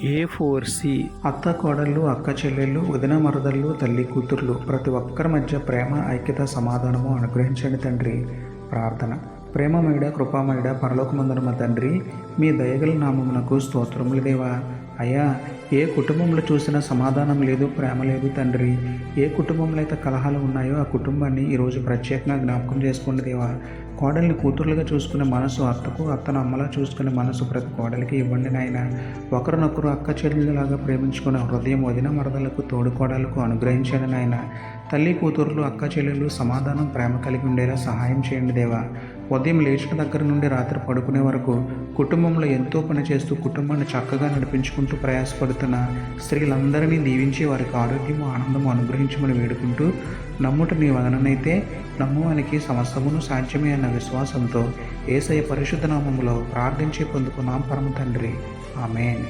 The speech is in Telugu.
A4C అత్త కోడళ్ళు, అక్క చెల్లెళ్ళు, వదిన మరదళ్ళు, తల్లి కూతుర్లు ప్రతి ఒక్కరి మధ్య ప్రేమ, ఐక్యత, సమాధానము అనుగ్రహించండి తండ్రి. ప్రార్థన. ప్రేమమయుడ, కృపామయుడ, పరలోకమందున మా తండ్రి, మీ దయగల నామమునకు స్తోత్రములు దేవా. అయ్యా, ఏ కుటుంబంలో చూసినా సమాధానం లేదు, ప్రేమ లేదు తండ్రి. ఏ కుటుంబంలో అయితే కలహాలు ఉన్నాయో ఆ కుటుంబాన్ని ఈరోజు ప్రత్యేకంగా జ్ఞాపకం చేసుకోండి దేవా. కోడల్ని కూతుర్లుగా చూసుకునే మనసు అత్తకు, అత్తను అమ్మలా చూసుకునే మనసు ప్రతి కోడలికి ఇవ్వండి నాయన. ఒకరినొకరు అక్క చెల్లెలాగా ప్రేమించుకునే హృదయం వదిన మరదలకు, తోడు కోడలకు అనుగ్రహించండి నాయన. తల్లి కూతుర్లు, అక్క చెల్లెలు సమాధానం, ప్రేమ కలిగి ఉండేలా సహాయం చేయండి దేవా. ఉదయం లేచిన దగ్గర నుండి రాత్రి పడుకునే వరకు కుటుంబంలో ఎంతో పని చేస్తూ కుటుంబాన్ని చక్కగా నడిపించుకుంటూ ప్రయాసపడుతున్న స్త్రీలందరినీ దీవించి వారికి ఆరోగ్యము, ఆనందము అనుగ్రహించమని వేడుకుంటూ, నమ్ముట నీ వదననైతే నమ్మువానికి సమస్తమును సాధ్యమే అన్న విశ్వాసంతో యేసయ్య పరిశుద్ధ నామములో ప్రార్థించి పొందుకున్నాం పరమ తండ్రి. ఆమేన్.